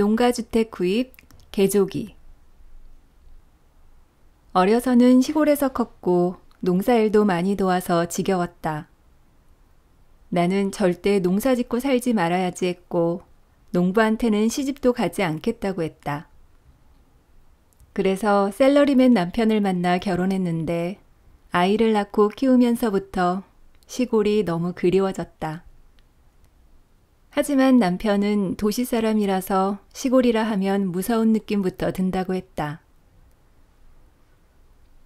농가주택 구입, 개조기. 어려서는 시골에서 컸고 농사일도 많이 도와서 지겨웠다. 나는 절대 농사 짓고 살지 말아야지 했고 농부한테는 시집도 가지 않겠다고 했다. 그래서 샐러리맨 남편을 만나 결혼했는데 아이를 낳고 키우면서부터 시골이 너무 그리워졌다. 하지만 남편은 도시 사람이라서 시골이라 하면 무서운 느낌부터 든다고 했다.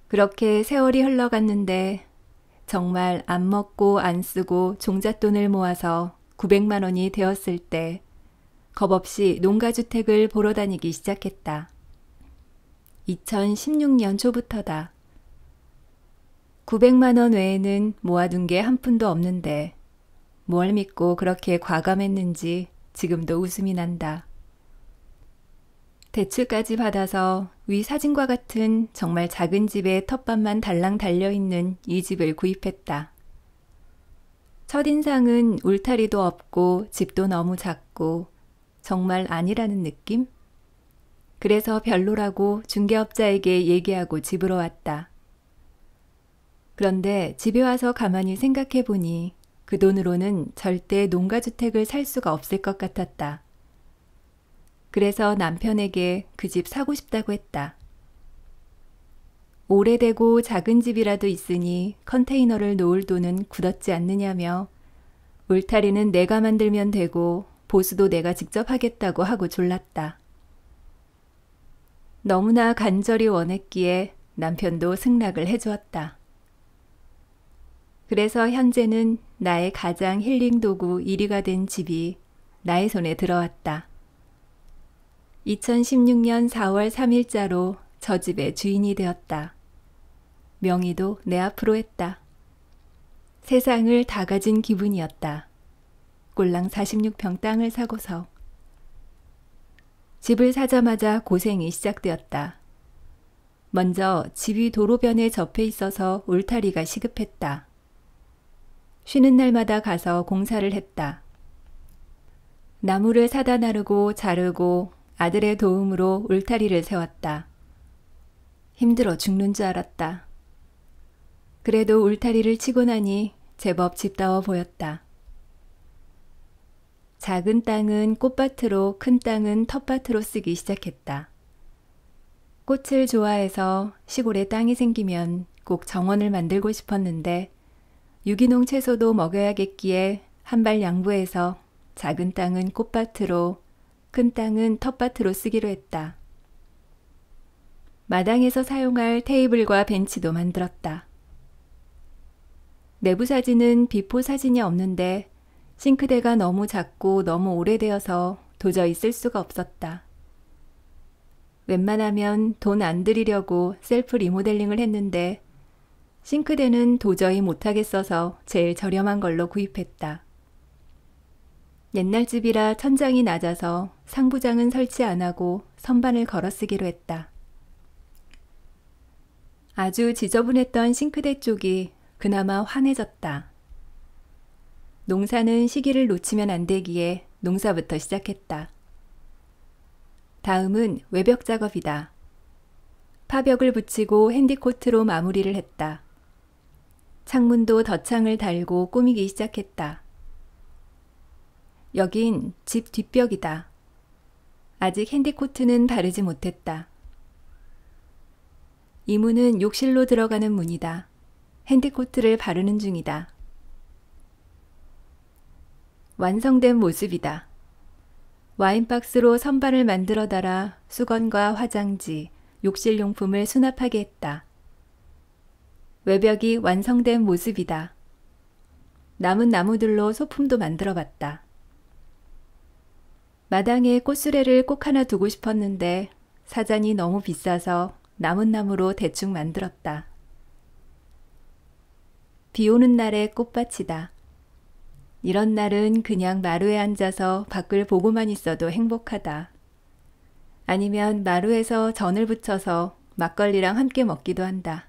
그렇게 세월이 흘러갔는데 정말 안 먹고 안 쓰고 종잣돈을 모아서 900만 원이 되었을 때 겁없이 농가주택을 보러 다니기 시작했다. 2016년 초부터다. 900만 원 외에는 모아둔 게 한 푼도 없는데 뭘 믿고 그렇게 과감했는지 지금도 웃음이 난다. 대출까지 받아서 위 사진과 같은 정말 작은 집에 텃밭만 달랑 달려있는 이 집을 구입했다. 첫인상은 울타리도 없고 집도 너무 작고 정말 아니라는 느낌? 그래서 별로라고 중개업자에게 얘기하고 집으로 왔다. 그런데 집에 와서 가만히 생각해 보니 그 돈으로는 절대 농가주택을 살 수가 없을 것 같았다. 그래서 남편에게 그 집 사고 싶다고 했다. 오래되고 작은 집이라도 있으니 컨테이너를 놓을 돈은 굳었지 않느냐며 울타리는 내가 만들면 되고 보수도 내가 직접 하겠다고 하고 졸랐다. 너무나 간절히 원했기에 남편도 승낙을 해주었다. 그래서 현재는 나의 가장 힐링 도구 1위가 된 집이 나의 손에 들어왔다. 2016년 4월 3일자로 저 집의 주인이 되었다. 명의도 내 앞으로 했다. 세상을 다 가진 기분이었다. 꼴랑 46평 땅을 사고서. 집을 사자마자 고생이 시작되었다. 먼저 집이 도로변에 접해 있어서 울타리가 시급했다. 쉬는 날마다 가서 공사를 했다. 나무를 사다 나르고 자르고 아들의 도움으로 울타리를 세웠다. 힘들어 죽는 줄 알았다. 그래도 울타리를 치고 나니 제법 집다워 보였다. 작은 땅은 꽃밭으로 큰 땅은 텃밭으로 쓰기 시작했다. 꽃을 좋아해서 시골에 땅이 생기면 꼭 정원을 만들고 싶었는데 유기농 채소도 먹여야겠기에 한 발 양보해서 작은 땅은 꽃밭으로 큰 땅은 텃밭으로 쓰기로 했다. 마당에서 사용할 테이블과 벤치도 만들었다. 내부 사진은 비포 사진이 없는데 싱크대가 너무 작고 너무 오래되어서 도저히 쓸 수가 없었다. 웬만하면 돈 안 들이려고 셀프 리모델링을 했는데 싱크대는 도저히 못하겠어서 제일 저렴한 걸로 구입했다. 옛날 집이라 천장이 낮아서 상부장은 설치 안 하고 선반을 걸어 쓰기로 했다. 아주 지저분했던 싱크대 쪽이 그나마 환해졌다. 농사는 시기를 놓치면 안 되기에 농사부터 시작했다. 다음은 외벽 작업이다. 파벽을 붙이고 핸디코트로 마무리를 했다. 창문도 덧창을 달고 꾸미기 시작했다. 여긴 집 뒷벽이다. 아직 핸디코트는 바르지 못했다. 이 문은 욕실로 들어가는 문이다. 핸디코트를 바르는 중이다. 완성된 모습이다. 와인박스로 선반을 만들어 달아 수건과 화장지, 욕실용품을 수납하게 했다. 외벽이 완성된 모습이다. 남은 나무들로 소품도 만들어 봤다. 마당에 꽃수레를 꼭 하나 두고 싶었는데 사잔이 너무 비싸서 남은 나무로 대충 만들었다. 비 오는 날의 꽃밭이다. 이런 날은 그냥 마루에 앉아서 밖을 보고만 있어도 행복하다. 아니면 마루에서 전을 부쳐서 막걸리랑 함께 먹기도 한다.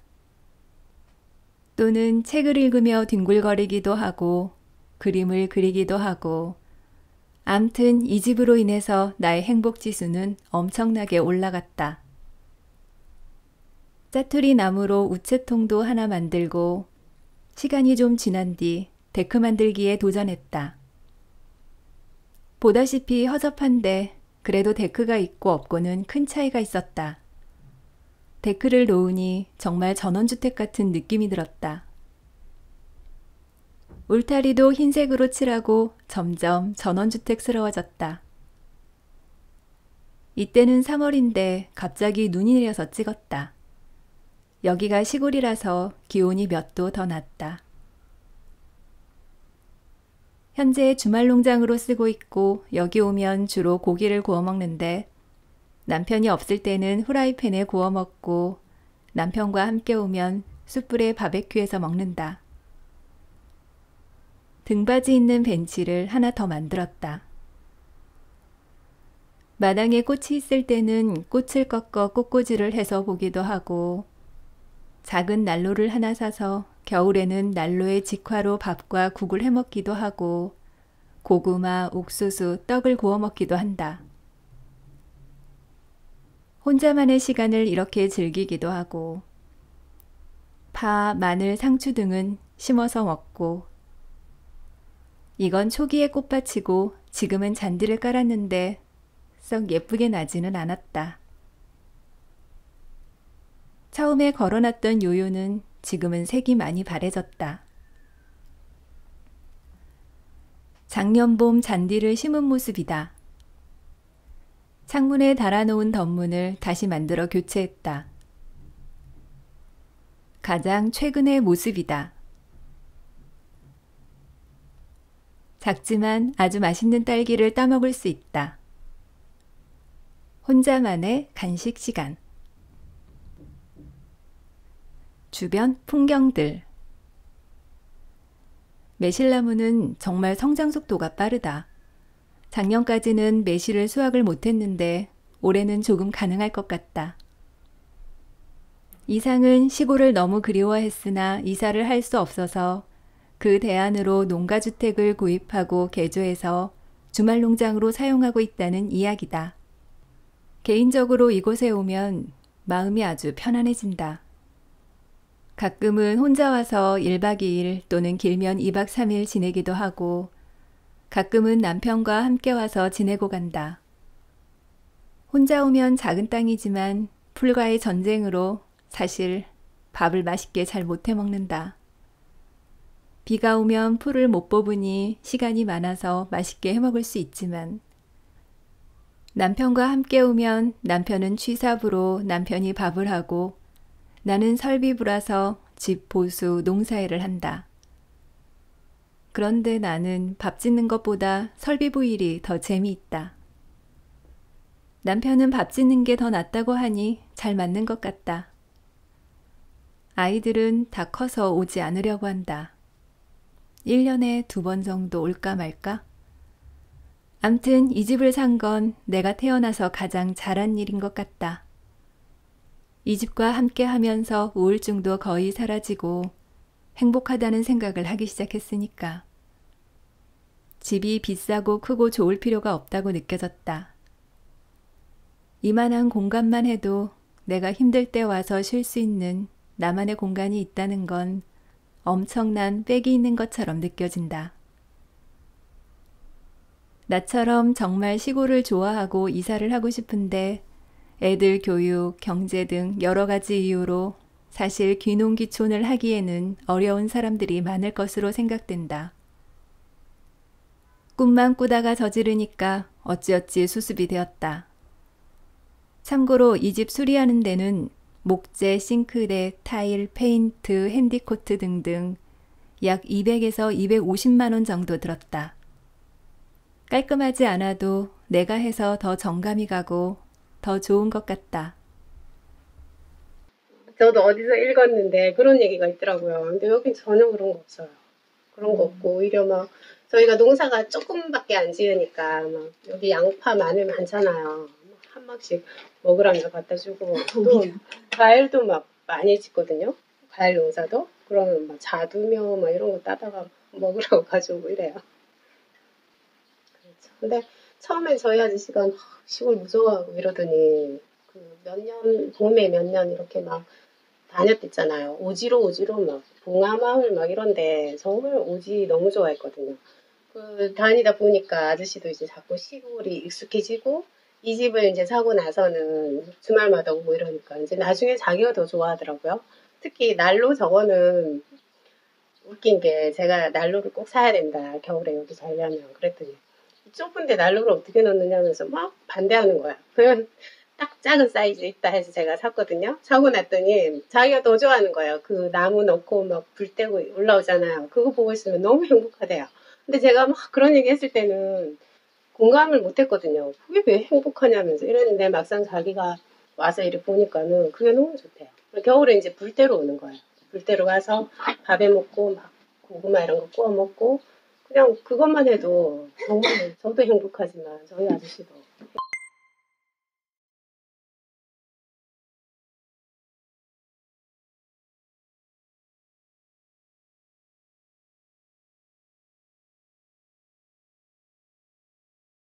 또는 책을 읽으며 뒹굴거리기도 하고 그림을 그리기도 하고 암튼 이 집으로 인해서 나의 행복지수는 엄청나게 올라갔다. 짜투리 나무로 우체통도 하나 만들고 시간이 좀 지난 뒤 데크 만들기에 도전했다. 보다시피 허접한데 그래도 데크가 있고 없고는 큰 차이가 있었다. 데크를 놓으니 정말 전원주택 같은 느낌이 들었다. 울타리도 흰색으로 칠하고 점점 전원주택스러워졌다. 이때는 3월인데 갑자기 눈이 내려서 찍었다. 여기가 시골이라서 기온이 몇 도 더 낮다. 현재 주말 농장으로 쓰고 있고 여기 오면 주로 고기를 구워 먹는데 남편이 없을 때는 후라이팬에 구워 먹고 남편과 함께 오면 숯불에 바베큐해서 먹는다. 등받이 있는 벤치를 하나 더 만들었다. 마당에 꽃이 있을 때는 꽃을 꺾어 꽃꽂이를 해서 보기도 하고 작은 난로를 하나 사서 겨울에는 난로에 직화로 밥과 국을 해먹기도 하고 고구마, 옥수수, 떡을 구워 먹기도 한다. 혼자만의 시간을 이렇게 즐기기도 하고 파, 마늘, 상추 등은 심어서 먹고 이건 초기의 꽃밭이고 지금은 잔디를 깔았는데 썩 예쁘게 나지는 않았다. 처음에 걸어놨던 요요는 지금은 색이 많이 바래졌다. 작년 봄 잔디를 심은 모습이다. 창문에 달아놓은 덧문을 다시 만들어 교체했다. 가장 최근의 모습이다. 작지만 아주 맛있는 딸기를 따먹을 수 있다. 혼자만의 간식 시간. 주변 풍경들. 매실나무는 정말 성장 속도가 빠르다. 작년까지는 매실을 수확을 못했는데 올해는 조금 가능할 것 같다. 이상은 시골을 너무 그리워했으나 이사를 할 수 없어서 그 대안으로 농가주택을 구입하고 개조해서 주말 농장으로 사용하고 있다는 이야기다. 개인적으로 이곳에 오면 마음이 아주 편안해진다. 가끔은 혼자 와서 1박 2일 또는 길면 2박 3일 지내기도 하고 가끔은 남편과 함께 와서 지내고 간다. 혼자 오면 작은 땅이지만 풀과의 전쟁으로 사실 밥을 맛있게 잘 못해 먹는다. 비가 오면 풀을 못 뽑으니 시간이 많아서 맛있게 해먹을 수 있지만 남편과 함께 오면 남편은 취사부로 남편이 밥을 하고 나는 설비부라서 집 보수 농사일을 한다. 그런데 나는 밥 짓는 것보다 설비부 일이 더 재미있다. 남편은 밥 짓는 게 더 낫다고 하니 잘 맞는 것 같다. 아이들은 다 커서 오지 않으려고 한다. 1년에 2번 정도 올까 말까? 암튼 이 집을 산 건 내가 태어나서 가장 잘한 일인 것 같다. 이 집과 함께 하면서 우울증도 거의 사라지고 행복하다는 생각을 하기 시작했으니까. 집이 비싸고 크고 좋을 필요가 없다고 느껴졌다. 이만한 공간만 해도 내가 힘들 때 와서 쉴 수 있는 나만의 공간이 있다는 건 엄청난 빽이 있는 것처럼 느껴진다. 나처럼 정말 시골을 좋아하고 이사를 하고 싶은데 애들 교육, 경제 등 여러 가지 이유로 사실 귀농귀촌을 하기에는 어려운 사람들이 많을 것으로 생각된다. 꿈만 꾸다가 저지르니까 어찌어찌 수습이 되었다. 참고로 이 집 수리하는 데는 목재, 싱크대, 타일, 페인트, 핸디코트 등등 약 200에서 250만 원 정도 들었다. 깔끔하지 않아도 내가 해서 더 정감이 가고 더 좋은 것 같다. 저도 어디서 읽었는데 그런 얘기가 있더라고요. 근데 여긴 전혀 그런 거 없어요. 그런 거 없고 오히려 막 저희가 농사가 조금밖에 안 지으니까 막 여기 양파, 마늘 많잖아요. 한 막씩 먹으라면서 갖다 주고 또 과일도 막 많이 짓거든요. 과일 농사도. 그러면 막 자두며 막 이런 거 따다가 먹으라고 가져오고 이래요. 근데 처음엔 저희 아저씨가 막 시골 무서워하고 이러더니 그 몇 년, 봄에 몇 년 이렇게 막 다녔댔잖아요. 오지로 막 봉하마을 막 이런데 정말 오지 너무 좋아했거든요. 그 다니다 보니까 아저씨도 이제 자꾸 시골이 익숙해지고 이 집을 이제 사고 나서는 주말마다 오고 이러니까 이제 나중에 자기가 더 좋아하더라고요. 특히 난로 저거는 웃긴 게 제가 난로를 꼭 사야 된다. 겨울에 여기 살려면 그랬더니 좁은데 난로를 어떻게 넣느냐면서 막 반대하는 거야. 그냥 딱 작은 사이즈 있다 해서 제가 샀거든요. 사고 났더니 자기가 더 좋아하는 거예요. 그 나무 넣고 막 불 떼고 올라오잖아요. 그거 보고 있으면 너무 행복하대요. 근데 제가 막 그런 얘기 했을 때는 공감을 못 했거든요. 그게 왜 행복하냐면서 이랬는데 막상 자기가 와서 이렇게 보니까는 그게 너무 좋대요. 겨울에 이제 불때로 오는 거예요. 불때로 가서 밥에 먹고 막 고구마 이런 거 구워 먹고 그냥 그것만 해도 정말 저도 행복하지만 저희 아저씨도